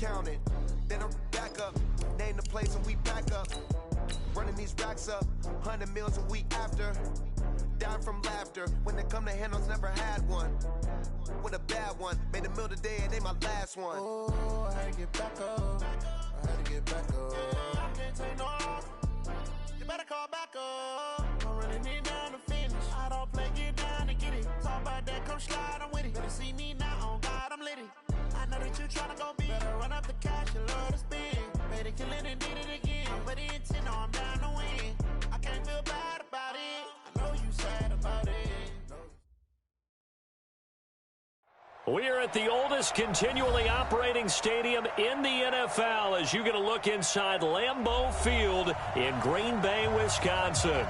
count it. Then I back up, name the place and we back up. Running these racks up, 100 meals a week after. Down from laughter, when they come to handles, never had one. With a bad one, made a meal today and they my last one. Oh, I had to get back up, I had to get back up. I can't take no loss, you better call back up. Don't really need down to finish, I don't play, get down to get it. Talk about that, come slide, I'm with it. Better see me now, on God, I'm litty. I know that you tryna go big, better run up the cash, you love to spend. Made it killing and did it again, but the intent, no, I'm down to win. I can't feel bad about it, I know you sad about it. We are at the oldest continually operating stadium in the NFL as you get a look inside Lambeau Field in Green Bay, Wisconsin.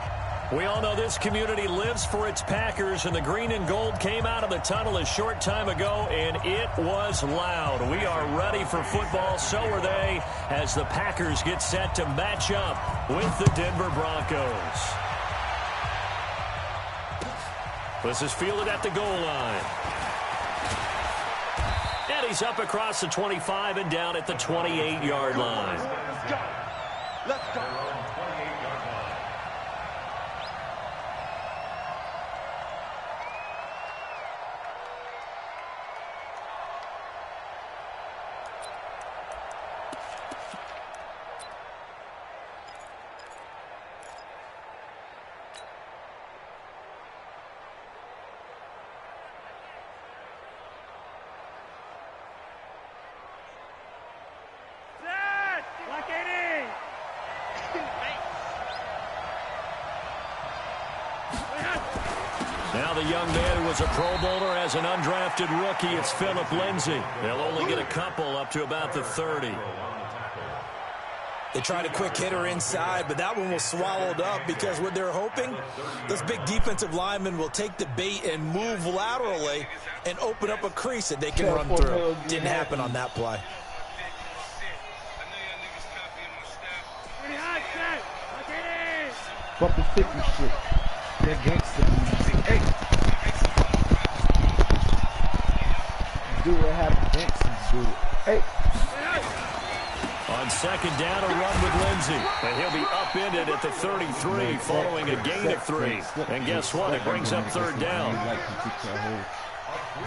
We all know this community lives for its Packers, and the green and gold came out of the tunnel a short time ago, and it was loud. We are ready for football, so are they, as the Packers get set to match up with the Denver Broncos. This is fielded at the goal line. And he's up across the 25 and down at the 28-yard line. Let's go. Let's go. Now the young man who was a Pro Bowler as an undrafted rookie, it's Philip Lindsay. They'll only get a couple up to about the 30. They tried a quick hitter inside, but that one was swallowed up because what they're hoping, those big defensive linemen will take the bait and move laterally and open up a crease that they can run through. Didn't happen on that play. Fuck the 50 shit. They're gangster music. Hey. Do it how the gangsters do it. Hey. On second down, a run with Lindsay. And he'll be upended at the 33 following a gain of 3. And guess what? It brings up third down.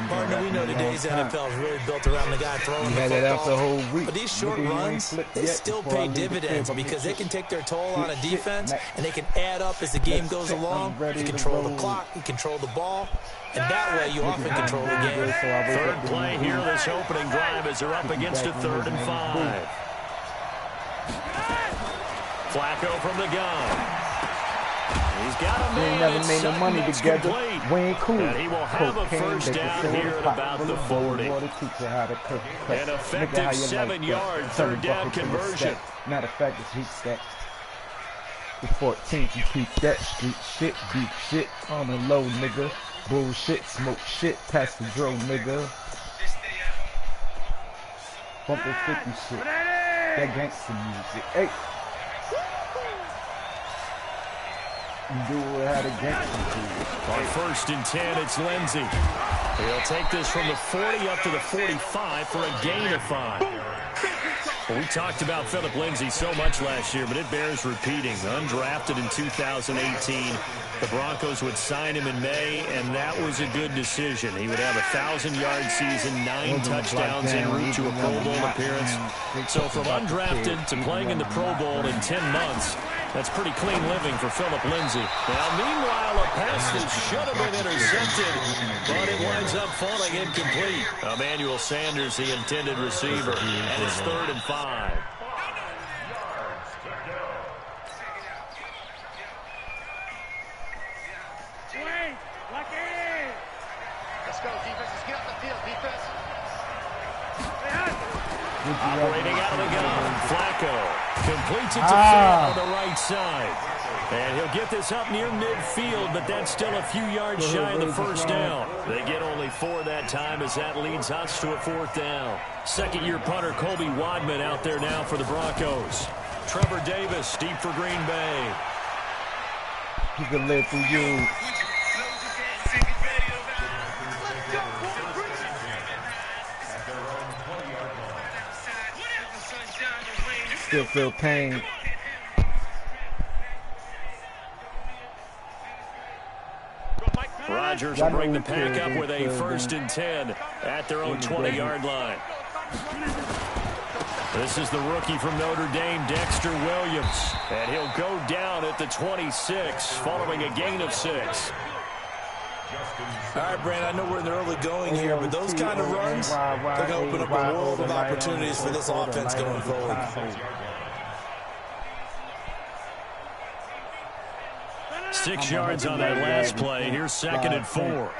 Partner, we know today's NFL is really built around the guy throwing the football. But these short runs, they still pay dividends because they can take their toll on a defense, and they can add up as the game goes along. You control the clock, you control the ball, and that way you often control the game. Third play here this opening drive as they're up against a 3rd and 5. Flacco from the gun. He's got a man. We ain't never made no money together. We ain't cool. And he will have a first down here at about the 40. An effective 7-yard third down conversion. Matter of fact, it's heat stack. The 14th, you keep that street shit, beat shit on the low, nigga. Bullshit, smoke shit, pass the dro, nigga. Bump that 50 shit. That gangster music. Hey. Do how the gangster do. On 1st and 10, it's Lindsay. He'll take this from the 40 up to the 45 for a gain of 5. Well, we talked about Philip Lindsay so much last year, but it bears repeating. Undrafted in 2018, the Broncos would sign him in May, and that was a good decision. He would have a 1,000-yard season, 9 touchdowns en route to a Pro Bowl appearance. So from undrafted to playing in the Pro Bowl in 10 months, that's pretty clean living for Philip Lindsay. Now, meanwhile, a pass that should have been intercepted, but it winds up falling incomplete. Emmanuel Sanders, the intended receiver, and it's 3rd and 5. Let's go, defense. Let's get off the field, defense. Operating out of the gun, Flacco completes it to Phil on the right side. And he'll get this up near midfield, but that's still a few yards shy of the first down. They get only 4 that time as that leads us to a 4th down. Second-year punter Colby Wadman out there now for the Broncos. Trevor Davis deep for Green Bay. He can live through you. still feel pain. Rodgers will bring the pack up with a 1st and 10 at their own 20-yard line. This is the rookie from Notre Dame, Dexter Williams. And he'll go down at the 26 following a gain of 6. All right, Brandon, I know we're in the early going here, but those kind of runs, they're going to open up a world of opportunities for this offense going forward. 6 yards on that last play. Here's 2nd and 4.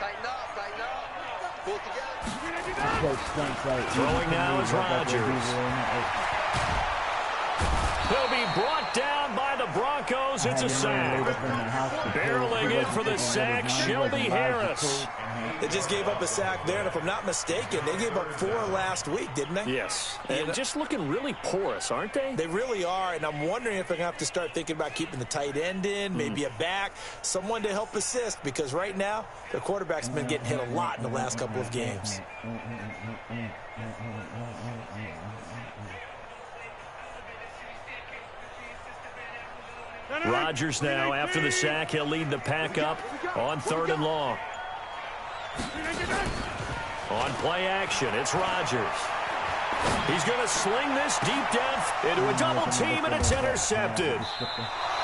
Throwing now is Rodgers. He'll be brought down by the Broncos. It's a sack. Barreling in for the sack, Shelby Harris. They just gave up a sack there, and if I'm not mistaken, they gave up 4 last week, didn't they? Yes. And just looking really porous, aren't they? They really are, and I'm wondering if they're going to have to start thinking about keeping the tight end in, maybe a back, someone to help assist, because right now, their quarterback's been getting hit a lot in the last couple of games. Rodgers now, after the sack, he'll lead the pack up on 3rd and long. On play action, it's Rodgers. He's going to sling this deep down into a double team, and it's intercepted.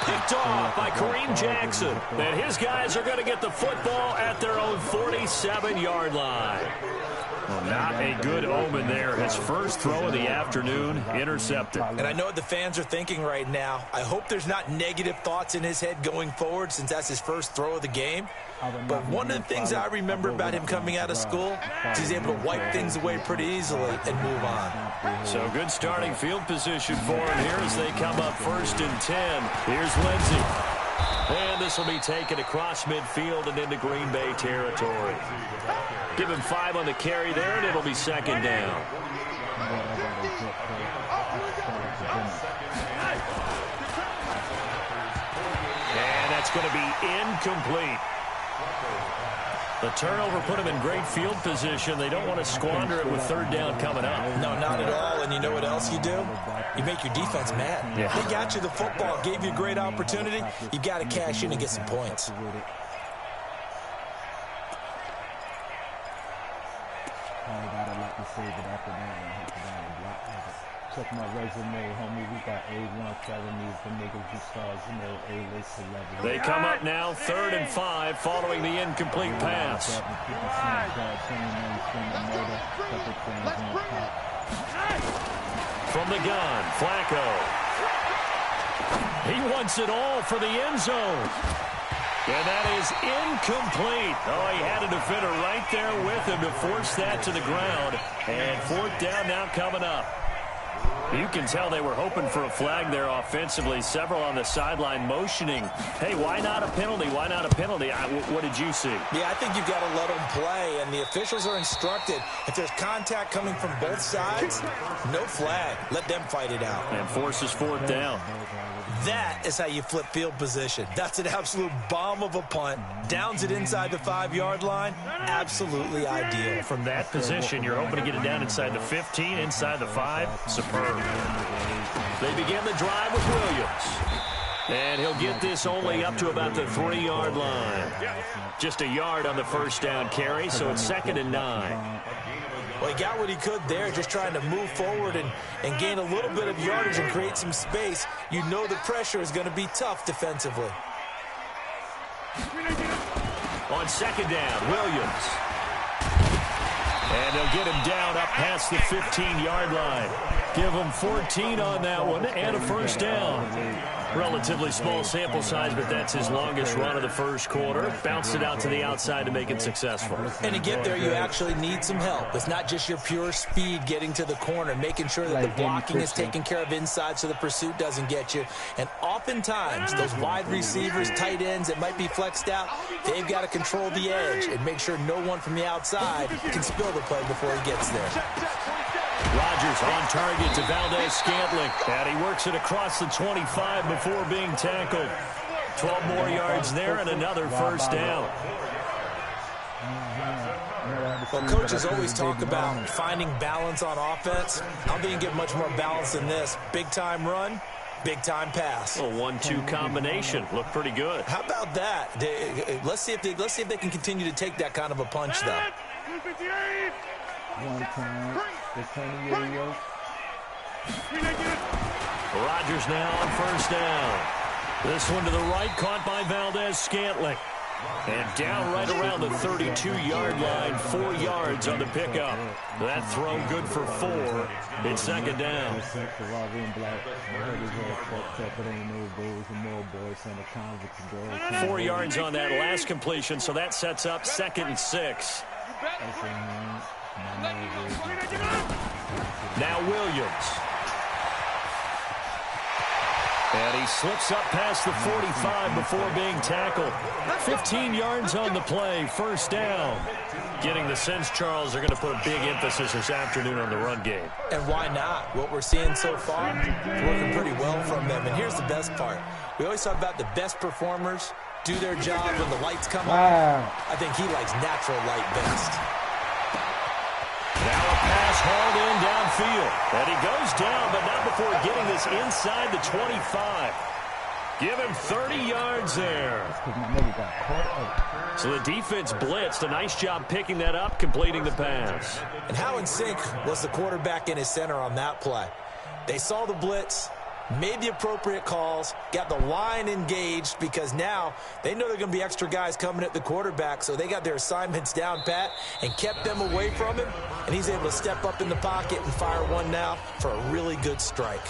Picked off by Kareem Jackson. And his guys are going to get the football at their own 47-yard line. Well, not a good omen there. His first throw of the afternoon, intercepted. And I know what the fans are thinking right now. I hope there's not negative thoughts in his head going forward since that's his first throw of the game. But one of the things I remember about him coming out of school is he's able to wipe things away pretty easily and move on. So good starting field position for him here as they come up 1st and 10. Here's Lindsey. And this will be taken across midfield and into Green Bay territory. Give him 5 on the carry there, and it'll be 2nd down. And that's going to be incomplete. The turnover put them in great field position. They don't want to squander it with 3rd down coming up. No, not at all. And you know what else you do? You make your defense mad. Yeah. They got you the football, gave you a great opportunity. You got to cash in and get some points. Check my resume, homie. We got A1 felonies, the niggas who stars, you know, A-list celebrities. They come up now 3rd and 5 following the incomplete pass. From the gun, Flacco. He wants it all for the end zone. And that is incomplete. Oh, he had a defender right there with him to force that to the ground. And 4th down now coming up. You can tell they were hoping for a flag there offensively. Several on the sideline motioning, hey, why not a penalty? Why not a penalty? What did you see? Yeah, I think you've got to let them play, and the officials are instructed. If there's contact coming from both sides, no flag. Let them fight it out. And forces 4th down. That is how you flip field position. That's an absolute bomb of a punt. Downs it inside the 5-yard line. Absolutely ideal. From that position, you're hoping to get it down inside the 15, inside the 5. Superb. They begin the drive with Williams. And he'll get this only up to about the 3-yard line. Just a yard on the 1st down carry, so it's 2nd and 9. Well, he got what he could there, just trying to move forward and gain a little bit of yardage and create some space. You know the pressure is going to be tough defensively. On 2nd down, Williams. And they'll get him down up past the 15-yard line. Give him 14 on that one and a 1st down. Relatively small sample size, but that's his longest run of the first quarter. Bounced it out to the outside to make it successful. And to get there, you actually need some help. It's not just your pure speed getting to the corner, making sure that the blocking is taken care of inside so the pursuit doesn't get you. And oftentimes, those wide receivers, tight ends that might be flexed out, they've got to control the edge and make sure no one from the outside can spill the play before he gets there. Rodgers on target to Valdez-Scantling. And he works it across the 25 before being tackled. 12 more yards there and another 1st down. Well, coaches always talk about finding balance on offense. I don't think you can get much more balance than this. Big-time run, big-time pass. A 1-2 combination. Looked pretty good. How about that? Let's see if they can continue to take that kind of a punch, though. One time. Rodgers now on first down. This one to the right, caught by Valdez-Scantling. And down right around the 32-yard line, 4 yards on the pickup. That throw good for 4. It's second down. 4 yards on that last completion, so that sets up 2nd and 6. Now Williams. And he slips up past the 45 before being tackled. 15 yards on the play, first down. Getting the sense, Charles, they're going to put a big emphasis this afternoon on the run game. And why not? What we're seeing so far is working pretty well from them. And here's the best part. We always talk about the best performers do their job when the lights come on. I think he likes natural light best. Now a pass hauled in downfield. And he goes down, but not before getting this inside the 25. Give him 30 yards there. So the defense blitzed. A nice job picking that up, completing the pass. And how in sync was the quarterback in his center on that play? They saw the blitz, made the appropriate calls, got the line engaged, because now they know there are going to be extra guys coming at the quarterback, so they got their assignments down pat and kept them away from him, and he's able to step up in the pocket and fire one now for a really good strike.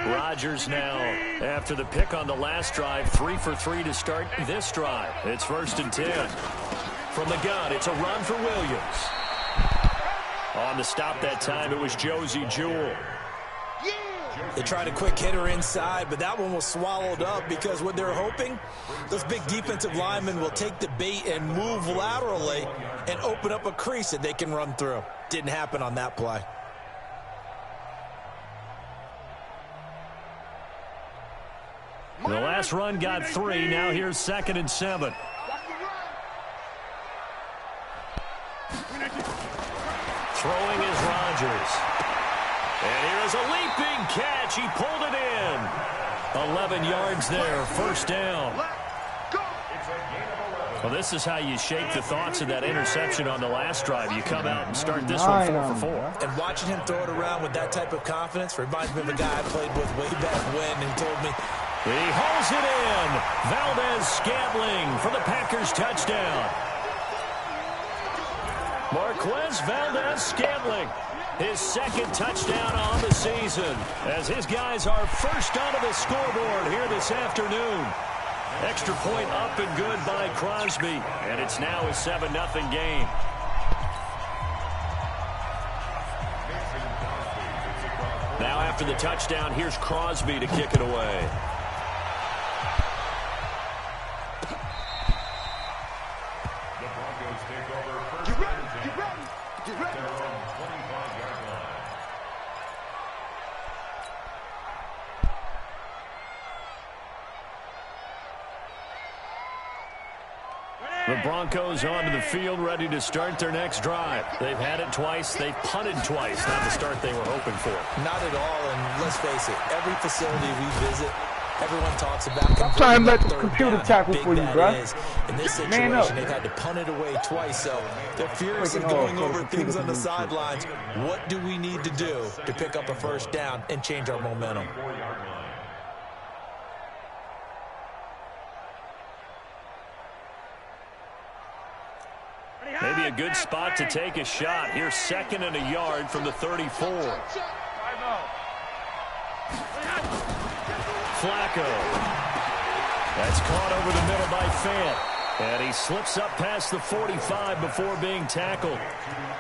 Rodgers now, after the pick on the last drive, 3 for 3 to start this drive. It's 1st and 10. From the gun, it's a run for Williams. On the stop that time, it was Josie Jewell. They tried a quick hitter inside, but that one was swallowed up because what they're hoping, those big defensive linemen will take the bait and move laterally and open up a crease that they can run through. Didn't happen on that play. The last run got 3. Now here's 2nd and 7. Throwing is Rodgers. And here is a leaping catch. He pulled it in. 11 yards there. First down. Well, this is how you shape the thoughts of that interception on the last drive. You come out and start this one 4 for 4. And watching him throw it around with that type of confidence reminds me of a guy I played with way back when, and told me, he hauls it in. Valdez-Scantling for the Packers touchdown. Marquez Valdez-Scantling, his 2nd touchdown on the season, as his guys are first onto the scoreboard here this afternoon. Extra point up and good by Crosby, and it's now a 7-0 game. Now after the touchdown, here's Crosby to kick it away. The Broncos onto the field, ready to start their next drive. They've had it twice. They've punted twice. Not the start they were hoping for. Not at all, and let's face it, every facility we visit, everyone talks about I'm trying to let the computer tackle for you, bro. In this situation, they've had to punt it away twice, so they're furiously going over things on the sidelines. What do we need to do to pick up a first down and change our momentum? Maybe a good spot to take a shot. Here's 2nd and a yard from the 34. Flacco. That's caught over the middle by Fant. And he slips up past the 45 before being tackled.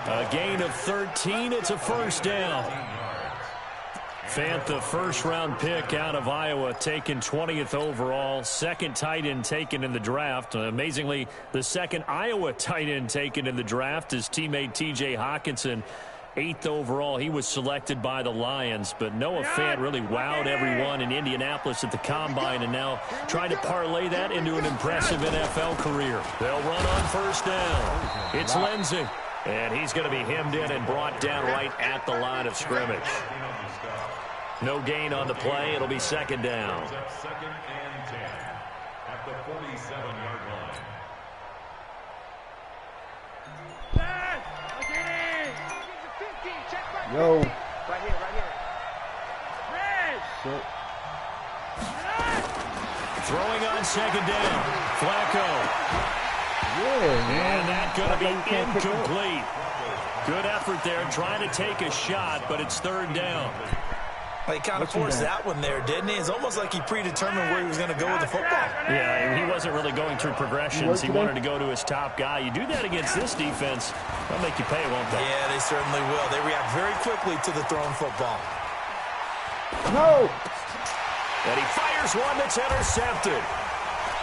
A gain of 13. It's a first down. Fant, the first-round pick out of Iowa, taken 20th overall. 2nd tight end taken in the draft. Amazingly, the 2nd Iowa tight end taken in the draft is teammate T.J. Hawkinson. 8th overall. He was selected by the Lions, but Noah Fant really wowed everyone in Indianapolis at the Combine, and now trying to parlay that into an impressive NFL career. They'll run on first down. It's Lindsey, and he's going to be hemmed in and brought down right at the line of scrimmage. No gain on the play. It'll be second down. Second and 10 at the 47-yard line. Yo. Right here. Shit. Throwing on second down. Flacco. Yeah, man. And that's going to be incomplete. Good effort there, trying to take a shot, but it's third down. He kind of forced that one there, didn't he? It's almost like he predetermined where he was going to go with the football. Yeah, he wasn't really going through progressions. He wanted to go to his top guy. You do that against this defense, they'll make you pay, won't they? Yeah, they certainly will. They react very quickly to the thrown football. No! And he fires one that's intercepted.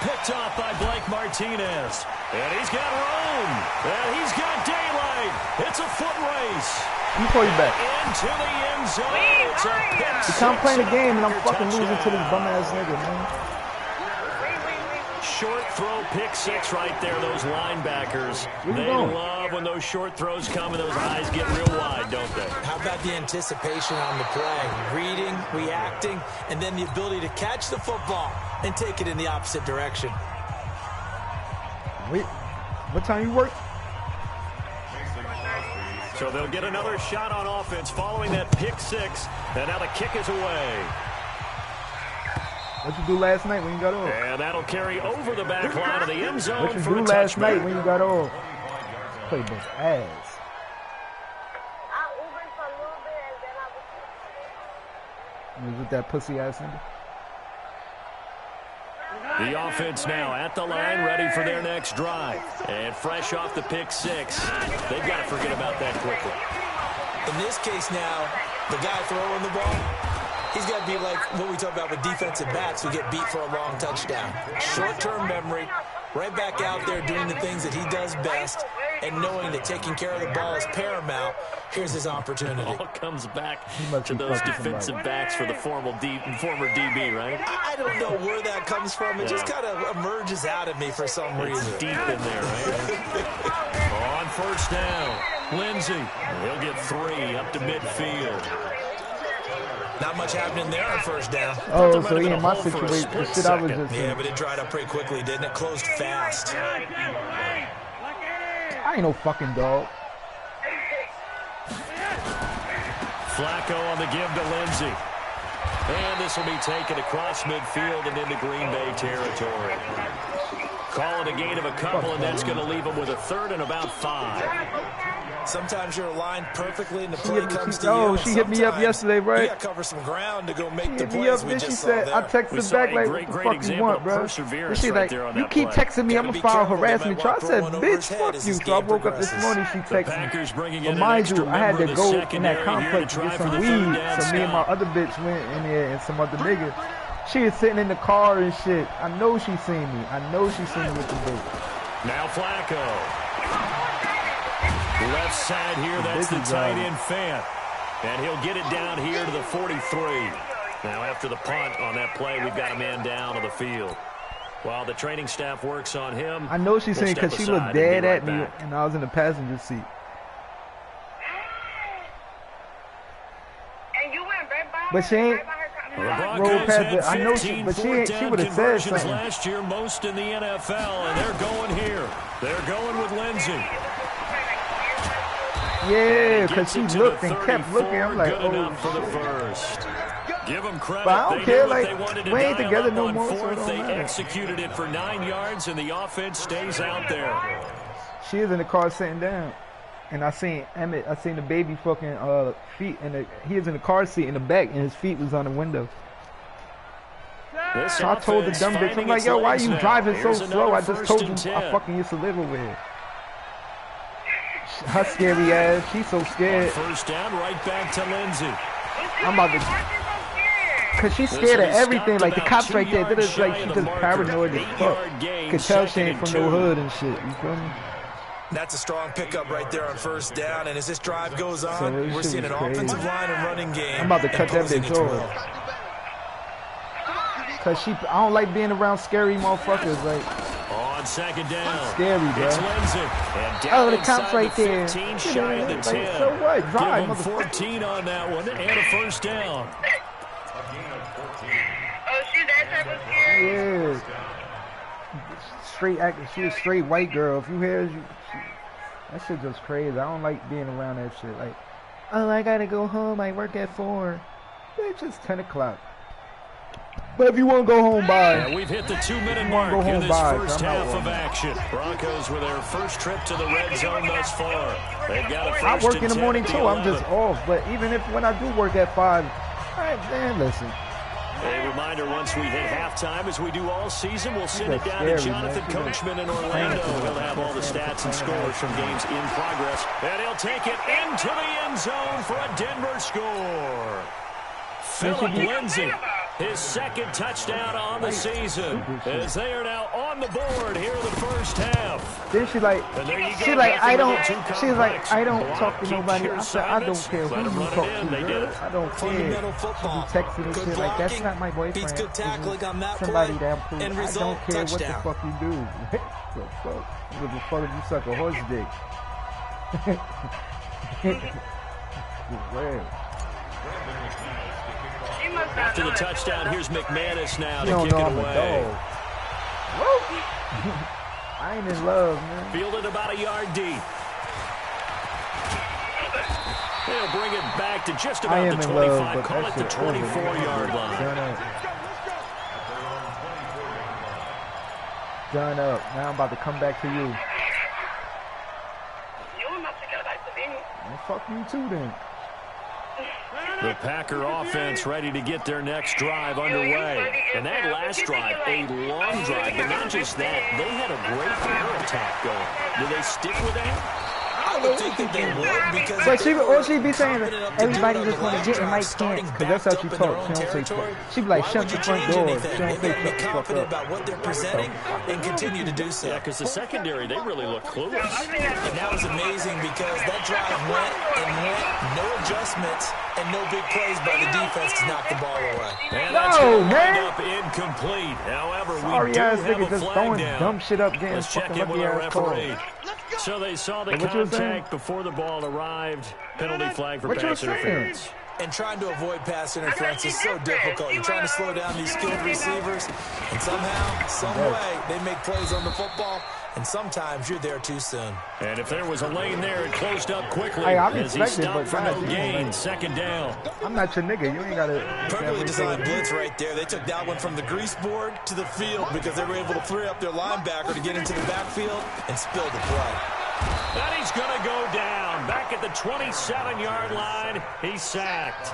Picked off by Blake Martinez. And he's got room. And he's got daylight. It's a foot race. You call you back. Into the end zone. It's a pick Because I'm playing the game and I'm fucking touchdown. losing to this bum-ass nigga, man. Short throw, pick six right there, those linebackers. They love when those short throws come and those eyes get real wide, don't they? How about the anticipation on the play? Reading, reacting, and then the ability to catch the football and take it in the opposite direction. Wait, what time you work? So they'll get another shot on offense following that pick six, and now the kick is away. What you do last night when you got off? And that'll carry over the back line of the end zone. What you for do a last touchback. night when you got off? Play bunch of ass. You was with that pussy ass nigga? The offense now at the line, ready for their next drive. And fresh off the pick six, they've got to forget about that quickly. In this case now, the guy throwing the ball, he's got to be like what we talk about with defensive backs who get beat for a long touchdown. Short-term memory, right back out there doing the things that he does best, and knowing that taking care of the ball is paramount. Here's his opportunity. All comes back to those defensive backs for the former DB, right? I don't know where that comes from. It just kind of emerges out of me for some reason. It's deep in there, right? On first down, Lindsey. He'll get 3 up to midfield. Not much happening there on first down. Oh, so he in my situation. The shit I was just Yeah, but it dried up pretty quickly, didn't it? Closed fast. I ain't no fucking dog. Flacco on the give to Lindsey. And this will be taken across midfield and into Green Bay territory. Calling a gain of a couple, and that's going to leave them with a third and about 5. Sometimes you're aligned perfectly and the play comes to you. Oh, she hit me up yesterday, right? You got to cover some ground to go make the Hit me plays up, we then she just saw said, there. I texted back like, what the fuck you want, bro? And she like, you keep texting me, I'm going to file harassment charge. I said, bitch, fuck you. So I woke up this morning, she texted me. But mind you, I had to go in that complex to get some weed. So me and my other bitch went in there and some other nigga. She is sitting in the car and shit. I know she seen me. I know she seen me with the bitch. Now Flacco. Left side here, that's the tight end Fant. And he'll get it down here to the 43. Now after the punt on that play, we've got a man down on the field. While the training staff works on him. I know she's saying because she looked dead at me and I was in the passenger seat. But she ain't rolled past it. I know she, but she would have said something. Last year, most in the NFL, and they're going here. They're going with Lindsey. Yeah, because she looked and kept looking. I'm like, oh, for the first. Give them credit. But I don't care. Like, we ain't dial together up no on more. So it fourth. don't They matter. executed it for 9 yards, and the offense stays out there. She is in the car sitting down. And I seen Emmett, I seen the baby fucking feet, and he is in the car seat in the back, and his feet was on the window. So I told the dumb bitch, I'm like, yo, why are you driving so slow? I just told you I fucking used to live over here. Her scary ass, she's so scared. First down, right back to Lindsey. I'm about to, cause she's scared of everything. Like the cops right there, like she just paranoid as fuck. Could tell she ain't from no hood and shit. You feel me? That's a strong pickup right there on first down. And as this drive goes on, we're seeing an offensive line and running game. I'm about to cut that bitch off. Because I don't like being around scary motherfuckers. Like, on second down. Scary, bro. It's Lindsey. Oh, the cops right there. 15, shy of the 10. Like, so what? Drive, give him 14 on that one and a first down. Oh, she's that type of scary? Yeah. Straight acting. She's a straight white girl. If you hear that shit just crazy. I don't like being around that shit. Like, oh, I gotta go home. I work at 4. Bitch, it's 10 o'clock. But if you want to go home by, yeah, we've hit the 2-minute mark in this first half of action. Broncos with their first trip to the red zone thus far. They've got a first I work in the morning too. 11. I'm just off. But even if when I do work at 5, man, listen. A reminder, once we hit halftime, as we do all season, we'll send it down to Jonathan Coachman in Orlando. He'll have all the stats and scores from games in progress. And he'll take it into the end zone for a Denver score. Philip Lindsey, his second touchdown on the season, as they are now on the board here in the first half. Then she's like, I don't talk to nobody. I said, I don't care who you talk to, girl. I don't care. She be texting and shit like, that's not my boyfriend. Beats good tackling on that somebody play. Damn cool. I don't care what the fuck you do. The fuck? What the fuck if you suck a horse dick? Where? After the touchdown, here's McManus now to kick it away. I ain't in love, man. Fielded about a yard deep. They'll bring it back to just about the 25. Call it the 24-yard line. Done up. Now I'm about to come back to you. You're not to go back to me. Well, fuck you too, then. The Packer offense ready to get their next drive underway. And that last drive, a long drive, but not just that. They had a great air attack going. Do they stick with that? I would think that they would, because but she'd be saying that everybody just want to get in Mike can't, because that's how she talks. She don't say she'd be like, shut the front door. She don't say be confident about what they're presenting and continue to do so. Yeah, because the secondary, they really look clueless. And that was amazing because that drive went, no adjustments and no big plays by the defense to knock the ball away. And that's man. Up incomplete. However, we do have a flag down. Dumb shit up, let's check in with our referee. So they saw the contact before the ball arrived. Penalty flag for pass interference. And trying to avoid pass interference is so difficult. You're trying to slow down these skilled receivers, and somehow, some way, they make plays on the football, and sometimes you're there too soon. And if there was a lane there, it closed up quickly as he stopped for no gain. Second down. I'm not your nigga. You ain't got to... Perfectly designed blitz right there. They took that one from the grease board to the field because they were able to free up their linebacker to get into the backfield and spill the play. And he's going to go down. Back at the 27-yard line, he's sacked.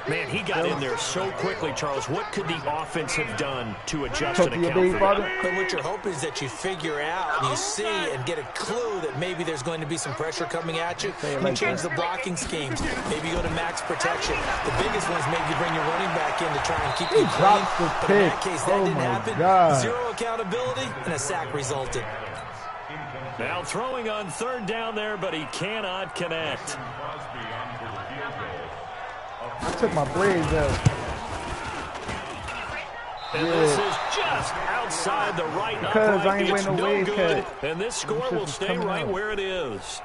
Man, he got in there so quickly, Charles. What could the offense have done to adjust and account for that? But what you're hoping is that you figure out, and you see and get a clue that maybe there's going to be some pressure coming at you. You change the blocking schemes. Maybe you go to max protection. The biggest one is maybe you bring your running back in to try and keep you clean. But in that case, that didn't happen. Zero accountability, and a sack resulted. Now throwing on third down there, but he cannot connect. I took my braids out. And this is just outside the right because I ain't it's no no good. cut. And this score will stay right where it is.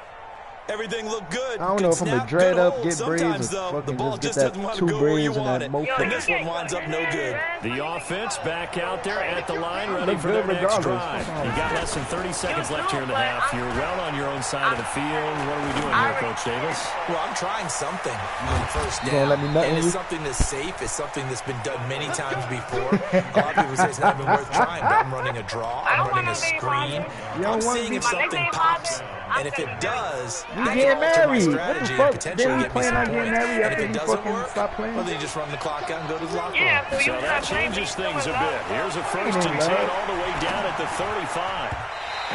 Everything looked good. I don't know if I'm going to dread up, get braids, or fucking just get that 2 braids and that mofo. And this one winds up no good. The offense back out there at the line, ready for their next drive. You got less than 30 seconds left here in the half. You're well on your own side of the field. What are we doing here, Coach Davis? Well, I'm trying something on first down. Let me and it's something that's safe. It's something that's been done many times before. A lot of people say it's not even worth trying, but I'm running a draw. I'm running a screen. I'm seeing if something pops. And if it does, you get married. What the fuck? Then we plan on getting married after you fucking stop playing? Well, then you just run the clock out and go to the locker room. So that changes things a bit. Here's a 1st and 10 all the way down at the 35.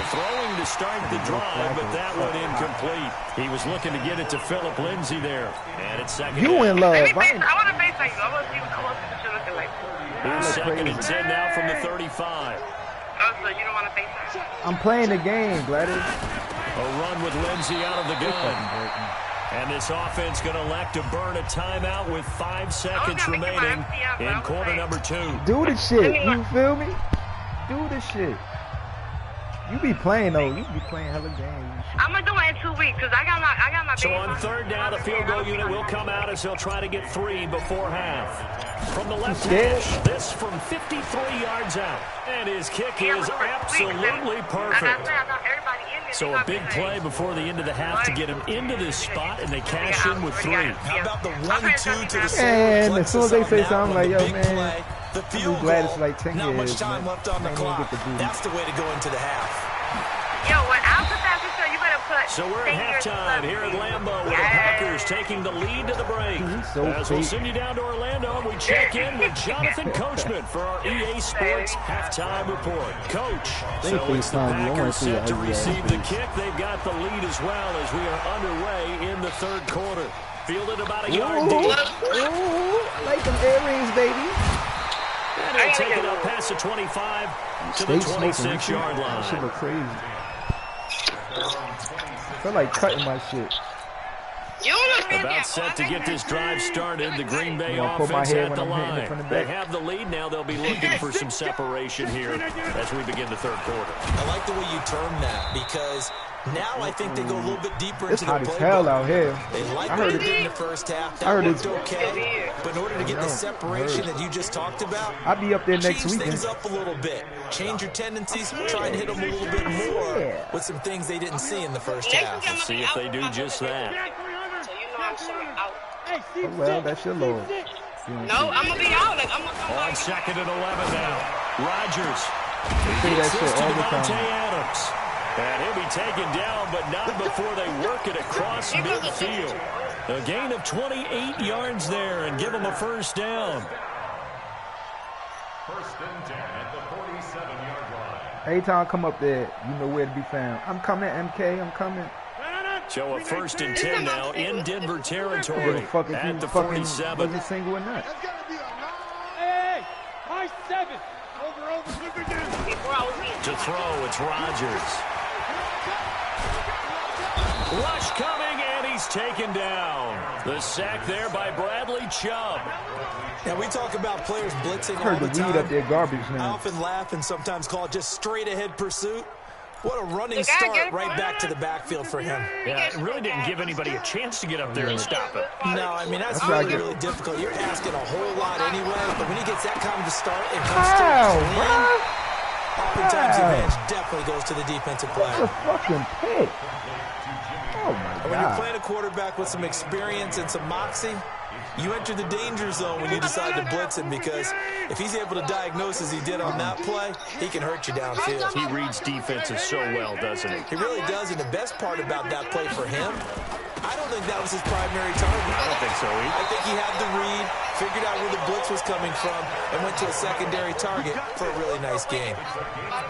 Throwing to start the drive, but that one incomplete. He was looking to get it to Philip Lindsey there. And it's second. You in love. I want to face you. I want to see what you're looking like. Here's second and 10 now from the 35. Oh, so you don't want to face her? I'm playing the game, Gladys. A run with Lindsay out of the gun. And this offense going to elect to burn a timeout with 5 seconds remaining in quarter number 2. Do the shit. You feel me? Do the shit. You be playing though. You be playing hella games. I'm gonna do it in 2 weeks because I got my. So on third down, the field goal unit will come out as they'll try to get 3 before half. From the left hash, this from 53 yards out, and his kick is absolutely perfect. So a big play before the end of the half to get him into this spot, and they cash in with 3. How about the 1-2 to the solar And as plexus soon as they say on something that like, one, yo, the big man, play, the field glad goal, it's like 10 not years, much time man. left on the clock. That's the way to go into the half. Yo, when after that, you better put. So we're at halftime here at Lambeau with the Packers taking the lead to the break. As we'll send you down to Orlando, we check in with Jonathan Coachman for our EA Sports halftime report. Coach, so it's the Packers set to receive the kick. They've got the lead as well as we are underway in the third quarter. Fielded about a yard deep. I like them earrings, baby. And they'll take it up past the 25 to the 26-yard line. That shit look crazy. I feel like cutting my shit. About set to get this drive started. The Green Bay offense at the line. They have the lead. Now they'll be looking for some separation here as we begin the third quarter. I like the way you term that because now I think they go a little bit deeper into the playbook. It's hot as hell out here. They like what they did in the first half. That worked okay. But in order to get the separation that you just talked about, I'll be up there next week. Change things up a little bit. Change your tendencies. Try and hit them a little bit more with some things they didn't see in the first half. Let's see if they do just that. Oh, well, that's your Lord. No, I'm going to be out. Like, on 2nd and 11 now. Rodgers. Say that shit all the time. Adams. And he'll be taken down, but not before they work it across midfield. A gain of 28 yards there and give them a first down. First and 10 at the 47-yard line. Every time I come up there, you know where to be found. I'm coming, MK. I'm coming. So a first and 10 now in Denver territory at the 47. Was it single or not? Hey, high 7. Over. To throw, it's Rodgers. Rush coming, and he's taken down. The sack there by Bradley Chubb. Now, we talk about players blitzing Heard all the the weed time. up there garbage I now. often laugh and sometimes call it just straight-ahead pursuit. What a running start right back to the backfield for him. Yeah, it really didn't give anybody a chance to get up there and stop it. No, I mean, that's really difficult. You're asking a whole lot anyway, but when he gets that kind of a start and comes through oftentimes the advantage definitely goes to the defensive player. That's a fucking pick. Oh, my God. When you're playing a quarterback with some experience and some moxie, you enter the danger zone when you decide to blitz him because if he's able to diagnose as he did on that play, he can hurt you downfield. He reads defenses so well, doesn't he? He really does, and the best part about that play for him, I don't think that was his primary target. I don't think so either. I think he had the read, figured out where the blitz was coming from, and went to a secondary target for a really nice game.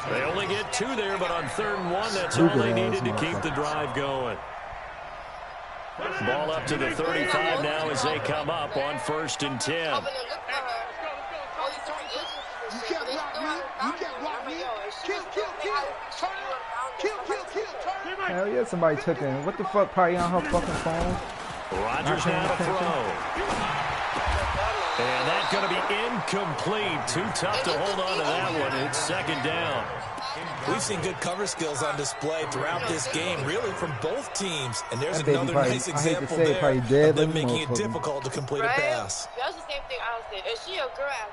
They only get 2 there, but on 3rd and 1, that's all they needed to keep the drive going. Ball up to the 35 now as they come up on 1st and 10. Hell yeah, somebody took him. What the fuck, probably on her fucking phone? Rodgers now to throw. And that's going to be incomplete. Too tough to hold on to that one. It's 2nd down. We've seen good cover skills on display throughout this game, really from both teams. And there's another nice example there of them making it difficult to complete a pass. That's the same thing I was saying. Is she a girl at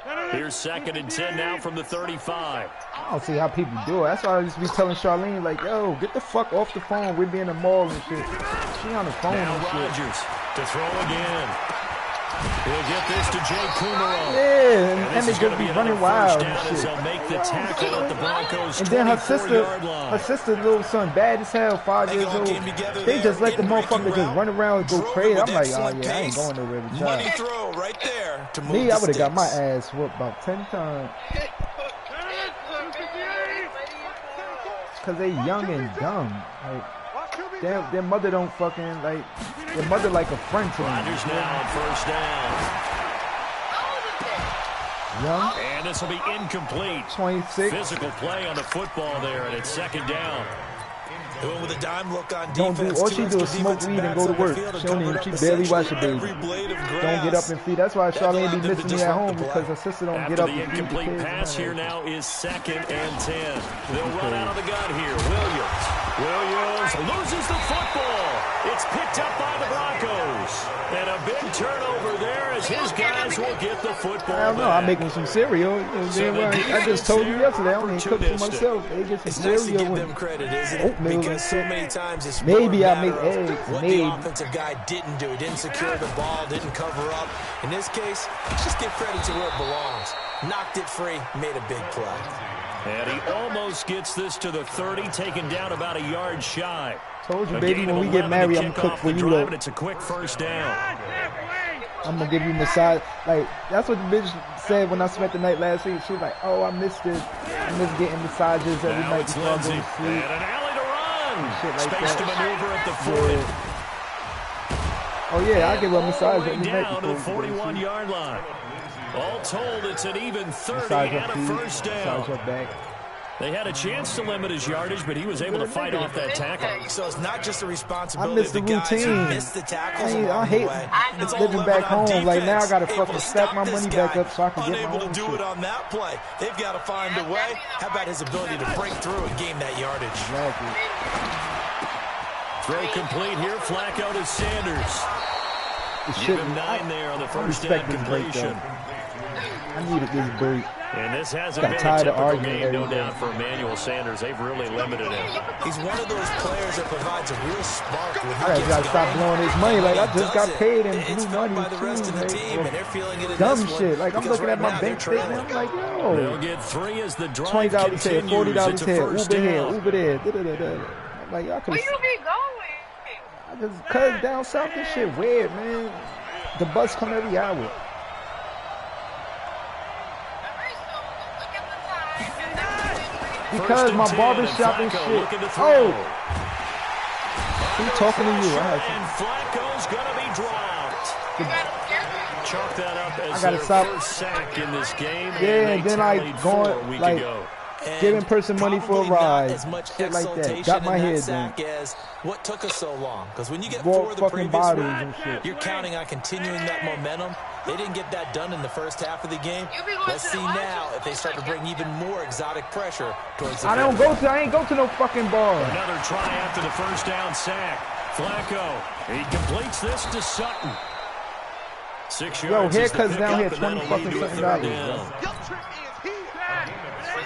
pass? Here's 2nd and 10 now from the 35. I don't see how people do it. That's why I used to be telling Charlene, like, yo, get the fuck off the phone. We'll be in the mall and shit. She on the phone now and shit. Rodgers to throw again. He'll get this to Jay Kumaro. Yeah, and they just be running wild and shit. They'll make the tackle at the Broncos' and then her 24-yard line. Her sister's little son, bad as hell, 5 years old. They just let the motherfucker just run around and go crazy. I'm like, oh yeah, I ain't going nowhere with y'all. Money throw right there to move Me, I would have got my ass whooped about 10 times. Cause they young and dumb. Like their mother don't fucking like. Their mother like a friend to me. Rodgers now on 1st down. Young. And this will be incomplete. 26. Physical play on the football there, and it's second down. With a dime look on Don't do. All she do is smoke weed and go to work. She don't even. She barely watch her baby. Don't get up and feed. That's why Charlene be missing me at home because her sister don't get up and feed the kids. After the incomplete pass here now is 2nd and 10. They'll run out of the gun here. Williams loses the football. It's picked up by the Broncos. And a big turnover there as his guys will get the football. I don't know. I'm making some cereal. I just told you yesterday. I only cook for myself. They get some cereal. Nice to give them credit, isn't it? Because so many times it's maybe I make eggs. What the offensive guy didn't do. He didn't secure the ball, didn't cover up. In this case, just give credit to where it belongs. Knocked it free, made a big play. And he almost gets this to the 30, taken down about a yard shy. Told you, baby, when we get married, I'm gonna cook for you. Drive, and it's a quick first down. I'm gonna give you massage. Like that's what the bitch said when I spent the night last week. She was like, "Oh, I missed it. I miss getting massages every night before I go to sleep." And an alley to run. Shit like Space that. to maneuver at the 40. Yeah. Oh yeah, I give her a massage every night down to the 41-yard line. All told, it's an even 30 and a first down. Massage her back. They had a chance to limit his yardage, but he was able to fight off that tackle. So it's not just a responsibility I miss the of the guys routine. who missed the tackles. I hate living back home. Like now I gotta fucking stack my money back up so I can get my Unable own to do shit. it on that play. They've got to find a way. How about his ability to break through and gain that yardage? Exactly. Throw complete here. Flacco to Sanders. Give him 9 there on the first down completion. I needed this break. And this hasn't been a typical game, no doubt, for Emmanuel Sanders. They've really limited him. He's one of those players that provides a real spark when he I gets gotta stop blowing his money. Like I just got paid and it's blew felt money by the rest of the team, and they're feeling it in dumb this shit. one Like I'm because looking at right my now bank they're statement. I'm trailing. like, yo. They'll get 3 as the drive $20 here, continues. $40 It's a here, first Uber here, down. Uber there. I'm like, y'all could. Where you be going? I just cut down south. This shit weird, man. The bus come every hour. Because my barber shop and shit. Oh! Who's talking to you? And Flacco's going to be dropped. Chalk that up as their first sack in this game. Yeah, and then I going like giving person money for a ride, as much shit like that. Got my head done. As what took us so long? Because when you get Bought 4 of the fucking previous bottles week, and shit. you're counting on continuing that momentum. They didn't get that done in the first half of the game. Let's see now if they start to bring even more exotic pressure towards the I ain't go to no fucking bar. Another try after the first down sack. Flacco, he completes this to Sutton. 6 yards. Yo, haircuts down here, 20 fucking something dollars.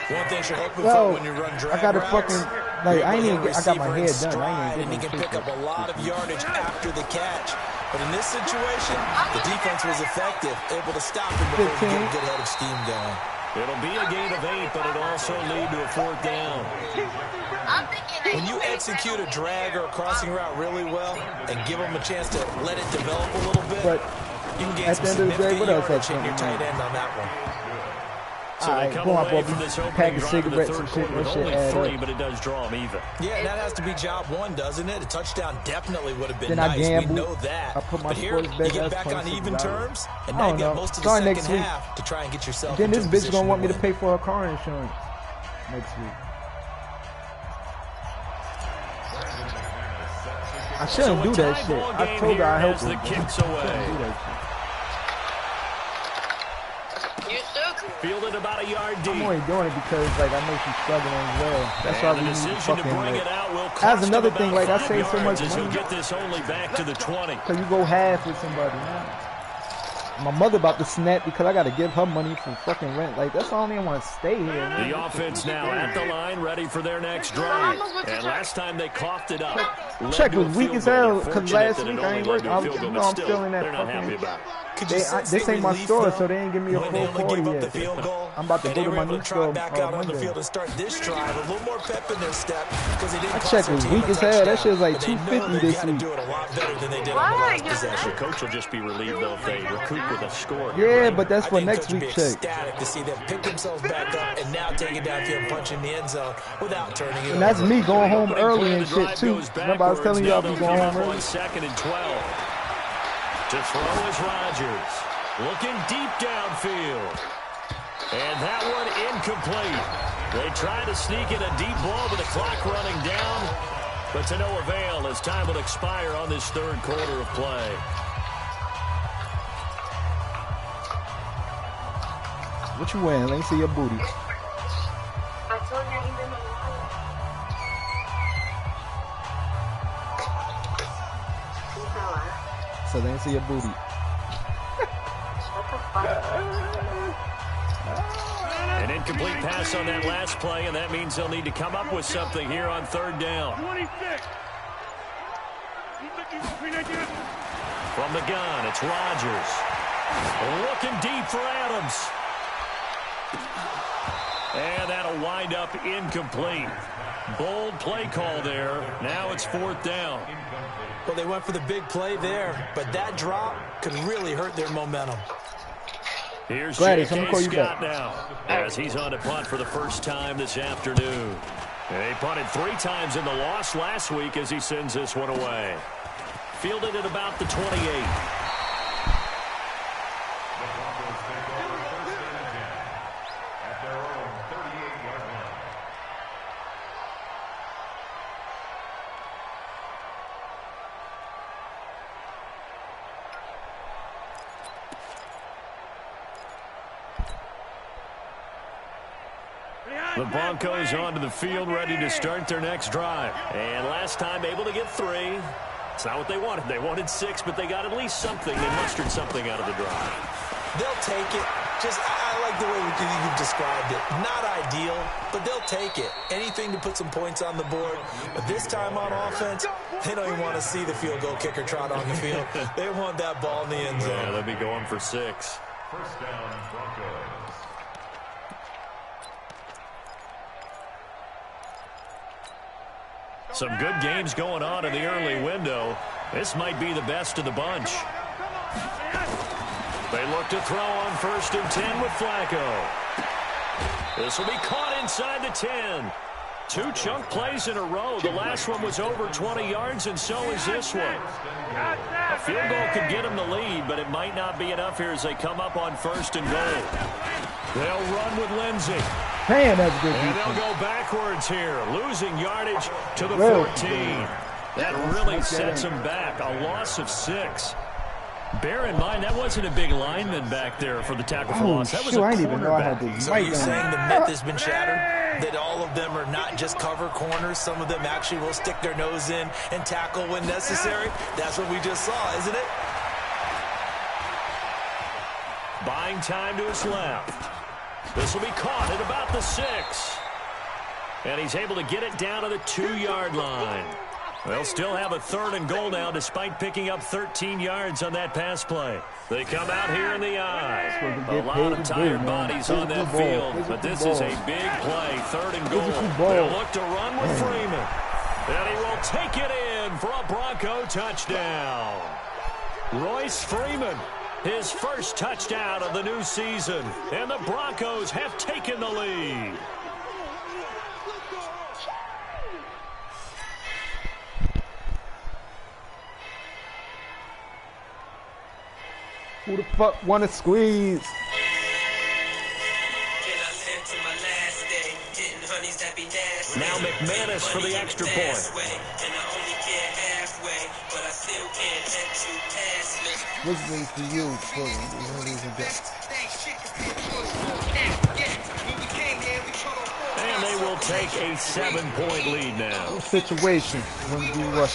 One thing you're hoping for when you run drag I got a routes, fucking like I got my hair done. stride, and he can pick up a lot of yardage after the catch. But in this situation, the defense was effective, able to stop him before he get a good head of steam going. It'll be a gain of 8, but it'll also lead to a 4th down. When you execute a drag or a crossing route really well and give them a chance to let it develop a little bit, but you can gain at some the end of the day, significant what else yardage has in your tight end on that one. So they come away from this opening drive in the third quarter with only 3, but it does draw them even. Yeah, and that has to be job 1, doesn't it? A touchdown definitely would have been Then I nice. We gambled. know that. I put my But here, sports you bet, get that's back on even $26. terms, and I now don't you got know. most of the Start second next week. half to try and get yourself Then into this a bitch position gonna want me to win. pay for her car insurance next week. I shouldn't do that shit. I told her I helped her. The kicks away. Fielded about a yard deep. I'm only doing it because like I know she's struggling as well. That's why we need to fucking That's another thing, like I save so much money. Get this only back to the 20. So you go half with somebody, man. My mother about to snap because I got to give her money for fucking rent. Like, that's the only I want to stay here, man. The offense now at the line, ready for their next drive. And last time they coughed it up. Check was weak as hell because last week I ain't working. I'm feeling that fucking... This ain't my store, so they ain't give me a full 40 yet. I'm about to go to my new store on Monday. I checked was weak as hell. That shit was like 250 this week. The coach will just be relieved though if they recoup with a score. Yeah, but that's for next week check. To see them pick themselves back up and now take it downfield and punch in the end zone without turning it. And that's me going home early and shit too. Remember I was telling you I'll be going home early. 2nd and 12. To throw is Rodgers. Looking deep downfield. And that one incomplete. They try to sneak in a deep ball with the clock running down, but to no avail as time will expire on this third quarter of play. What you wearing? Let me see your booty. I told you he's in the water. He's in the water. So let me see your booty. What the fuck? An incomplete pass on that last play, and that means they'll need to come up with something here on third down. 26. From the gun, it's Rodgers. Looking deep for Adams. And that'll wind up incomplete. Bold play call there. Now it's fourth down. Well, they went for the big play there, but that drop could really hurt their momentum. Here's Gladys, I'm gonna call you Scott back now, as he's on to punt for the first time this afternoon. They punted 3 times in the loss last week as he sends this one away. Fielded at about the 28. The Broncos onto the field, ready to start their next drive. And last time able to get 3. It's not what they wanted. They wanted 6, but they got at least something. They mustered something out of the drive. They'll take it. I like the way you've described it. Not ideal, but they'll take it. Anything to put some points on the board. But this time on offense, they don't even want to see the field goal kicker trot on the field. They want that ball in the end zone. Yeah, they'll be going for 6. First down, Broncos. Some good games going on in the early window. This might be the best of the bunch. They look to throw on 1st and 10 with Flacco. This will be caught inside the 10. 2 chunk plays in a row. The last one was over 20 yards, and so is this one. A field goal could get them the lead, but it might not be enough here as they come up on 1st and goal. They'll run with Lindsey. Man, that's good. And they'll go backwards here, losing yardage to the 14. That really sets them back. A loss of 6. Bear in mind, that wasn't a big lineman back there for the tackle for loss. That was a cornerback. So you're saying the myth has been shattered? That all of them are not just cover corners. Some of them actually will stick their nose in and tackle when necessary. That's what we just saw, isn't it? Buying time to his left. This will be caught at about the 6. And he's able to get it down to the 2-yard line. They'll still have a 3rd and goal now despite picking up 13 yards on that pass play. They come out here in the eye. A lot of tired bodies on that field, but this is a big play. 3rd and goal. They'll look to run with Freeman. And he will take it in for a Bronco touchdown. Royce Freeman, his first touchdown of the new season. And the Broncos have taken the lead. Who the fuck wanna squeeze? Now McManus for the extra point. What's made for you, ladies and gentlemen? And they will take a 7-point lead now. Situation. When we do our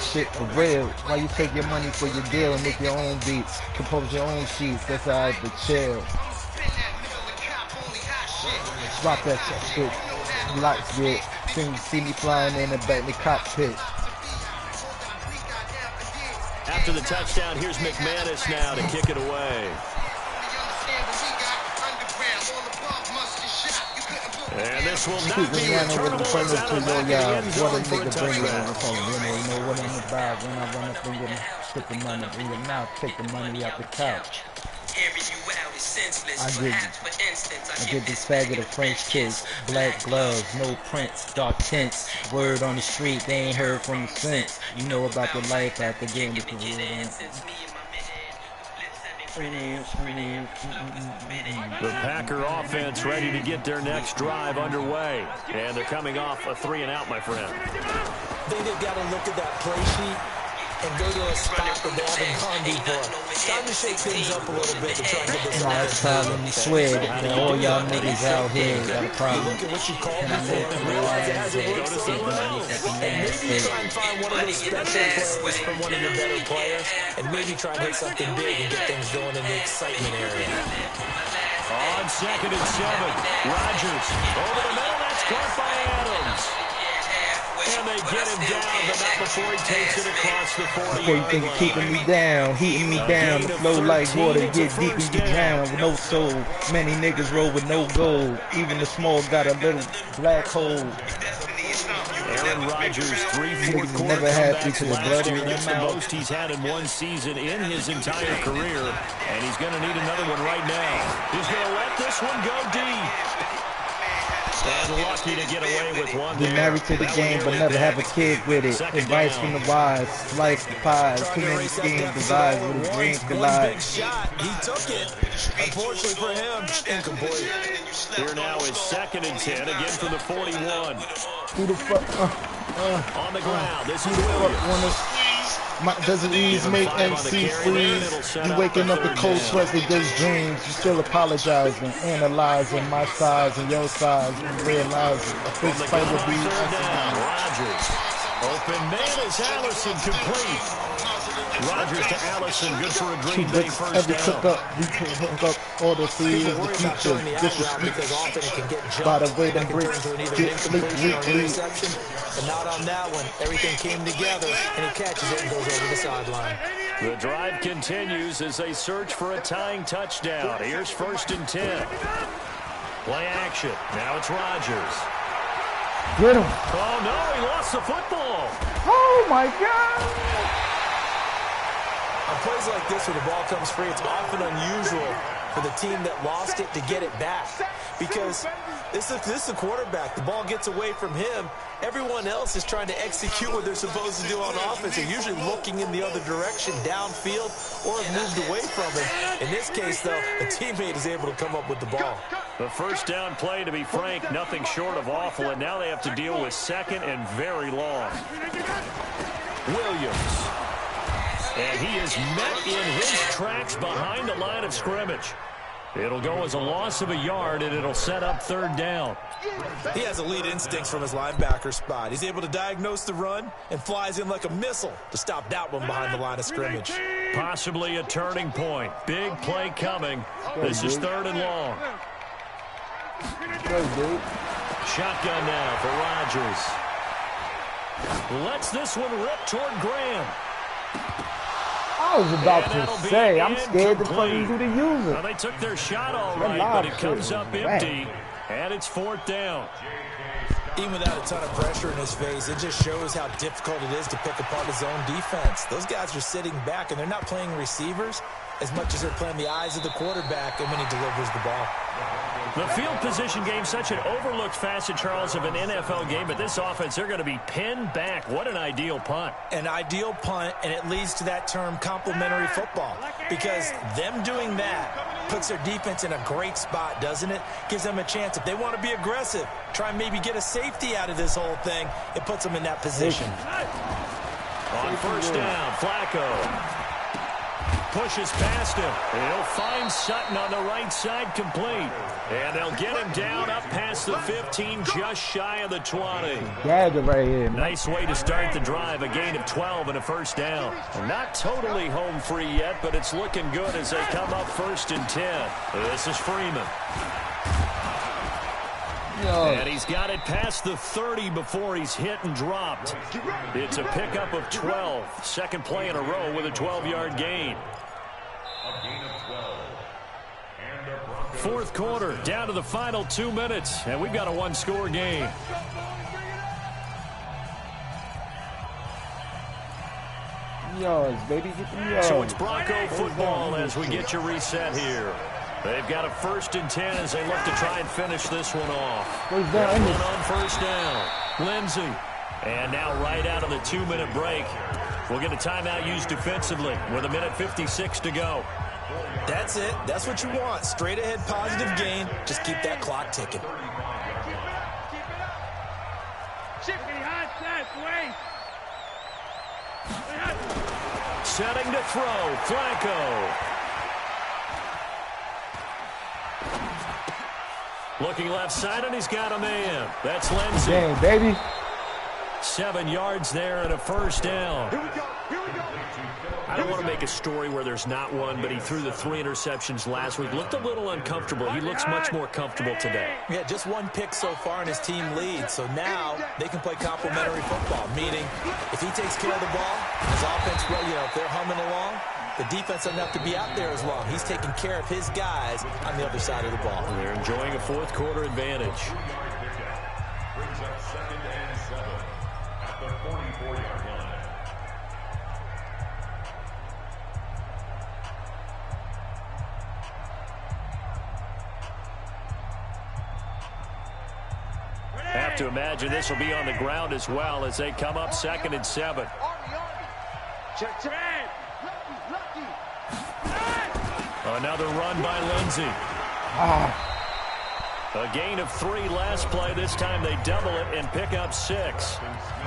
shit for real. Why you take your money for your deal and make your own beats? Compose your own sheets, that's alright, but chill. Swap that shit. Lights get. See me flying in the back in the cockpit. After the touchdown, here's McManus now to kick it away. And this will not be returnable. It's out of the back of the end zone for a touchdown. You know what I'm about when I run up and get put the money in your mouth, take the money out the couch. I get this faggot of French kiss, black gloves, no prints, dark tints. Word on the street, they ain't heard from the since. You know about the life after getting the career. The Packer offense ready to get their next drive underway. And they're coming off a 3-and-out, my friend. I think they've got to look at that play sheet and go to a spot that they haven't gone before. Time to shake things up a little bit to try and get this. Nah, it's time to swear that all y'all niggas out here got a problem. Look at what you called before and realize it hasn't worked so well. And maybe try and find one of those special plays from one of your better players and maybe try and hit something big and get things going in the excitement area. On 2nd and 7, Rodgers over the middle. That's caught by Adams. And they get him down, but not before he takes it across the 40. Before you think of keeping me down, heating me down, the flow like water, get deep and you drown with no soul. Many niggas roll with no gold. Even the small got a little black hole. Aaron Rodgers, 3 fourth quarter comebacks last year. That's the most he's had in one season in his entire career. And he's going to need another one right now. He's going to let this one go deep. And lucky to get away with one there. Be married to the game, but never have a kid with it. Advice from the wise, slice the pies. Too many schemes devised with his dreams collide. Big shot. He took it. Unfortunately for him, incomplete. Here now is 2nd and 10, again from the 41. Who the fuck? On the ground, this is Williams. Doesn't ease make MC freeze. You waking up with cold sweats with those dreams. You still apologizing, analyzing my size and your size. You realizing a fist fight will be Rodgers. Open man is Allison complete. Rodgers to Allison, good for a Green Bay first every down. cook up, we can hook up all the three of the future. Disrespect by the way them bricks get leaked weekly. But not on that one. Everything came together, and he catches it and goes over the sideline. The drive continues as they search for a tying touchdown. Here's 1st and 10. Play action. Now it's Rodgers. Get him. Oh, no, he lost the football. Oh, my God. On plays like this where the ball comes free, it's often unusual for the team that lost it to get it back. Because this is the quarterback. The ball gets away from him. Everyone else is trying to execute what they're supposed to do on offense. They're usually looking in the other direction, downfield, or have moved away from him. In this case, though, a teammate is able to come up with the ball. The first down play, to be frank, nothing short of awful, and now they have to deal with 2nd and very long. Williams. And he is met in his tracks behind the line of scrimmage. It'll go as a loss of a yard, and it'll set up 3rd down. He has elite instincts from his linebacker spot. He's able to diagnose the run and flies in like a missile to stop that one behind the line of scrimmage. Possibly a turning point. Big play coming. This is 3rd and long. Shotgun now for Rodgers. Lets this one rip toward Graham. I was about to say, I'm scared to fucking do the user. Well, they took their shot all right, but it comes up empty, and it's 4th down. Even without a ton of pressure in his face, it just shows how difficult it is to pick apart his own defense. Those guys are sitting back, and they're not playing receivers as much as they're playing the eyes of the quarterback and when he delivers the ball. The field position game, such an overlooked facet, Charles, of an NFL game, but this offense, they're going to be pinned back. What an ideal punt. An ideal punt, and it leads to that term complementary football, because them doing that puts their defense in a great spot, doesn't it? Gives them a chance. If they want to be aggressive, try and maybe get a safety out of this whole thing, it puts them in that position. On 1st down, Flacco pushes past him. He'll find Sutton on the right side, complete. And they'll get him down up past the 15, just shy of the 20. Dagger right here. Nice way to start the drive, a gain of 12 and a 1st down. Not totally home free yet, but it's looking good as they come up 1st and 10. This is Freeman. And he's got it past the 30 before he's hit and dropped. It's a pickup of 12. 2nd play in a row with a 12-yard gain. 4th quarter, down to the final 2 minutes, and we've got a 1-score game. Yards, baby, get them yards. So it's Bronco football as we get you reset here. They've got a 1st and 10 as they look to try and finish this one off. First down. One on 1st down. Lindsey. And now right out of the 2-minute break, we'll get a timeout used defensively with 1:56 to go. That's it. That's what you want. Straight ahead positive gain. Just keep that clock ticking. Setting to throw, Flacco. Looking left side, and he's got a man. That's Lindsey. Dang, baby. 7 yards there and a first down. Here we go. Here we go. I don't want to make a story where there's not one, but he threw the 3 interceptions last week. Looked a little uncomfortable. He looks much more comfortable today. Yeah, just 1 pick so far and his team leads. So now they can play complementary football, meaning if he takes care of the ball, his offense, if they're humming along, the defense doesn't have to be out there as long. He's taking care of his guys on the other side of the ball. They're enjoying a fourth quarter advantage. Brings up 2nd and 7 at the 44-yard line. Have to imagine this will be on the ground as well as they come up 2nd and 7. Another run by Lindsey. A gain of 3 last play. This time they double it and pick up 6.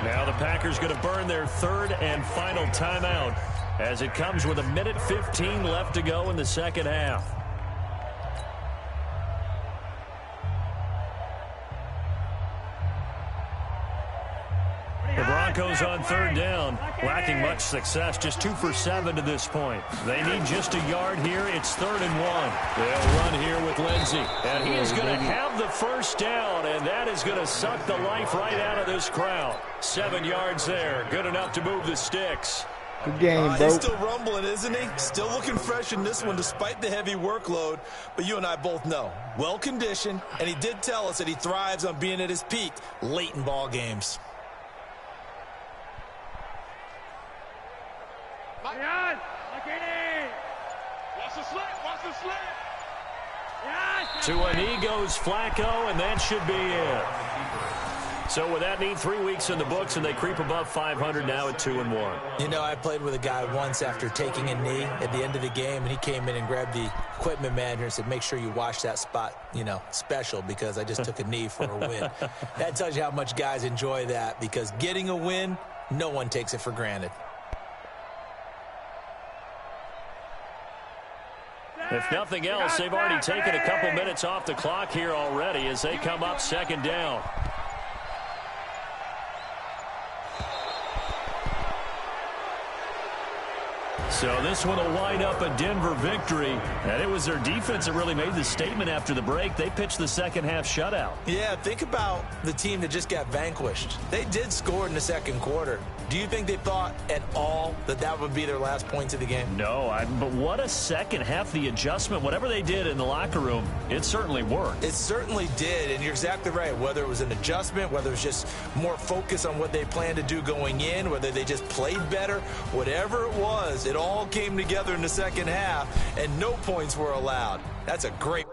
Now the Packers going to burn their 3rd and final timeout as it comes with 1:15 left to go in the second half. The Broncos on 3rd down, lacking much success, just 2 for 7 to this point. They need just a yard here. It's 3rd and 1. They'll run here with Lindsey, and he is going to have the first down, and that is going to suck the life right out of this crowd. 7 yards there, good enough to move the sticks. Good game, bro. He's still rumbling, isn't he? Still looking fresh in this one despite the heavy workload. But you and I both know, well-conditioned, and he did tell us that he thrives on being at his peak late in ball games. To a knee goes Flacco, and that should be it. So with that neat 3 weeks in the books, and they creep above 500 now at 2-1. You know, I played with a guy once after taking a knee at the end of the game, and he came in and grabbed the equipment manager and said, make sure you wash that spot, special, because I just took a knee for a win. That tells you how much guys enjoy that, because getting a win, no one takes it for granted. If nothing else, they've already taken a couple minutes off the clock here already as they come up 2nd down. So this one will wind up a Denver victory. And it was their defense that really made the statement after the break. They pitched the second half shutout. Yeah, think about the team that just got vanquished. They did score in the second quarter. Do you think they thought at all that that would be their last points of the game? No, but what a second half. The adjustment, whatever they did in the locker room, it certainly worked. It certainly did, and you're exactly right. Whether it was an adjustment, whether it was just more focus on what they planned to do going in, whether they just played better, whatever it was, it all came together in the second half, and no points were allowed. That's a great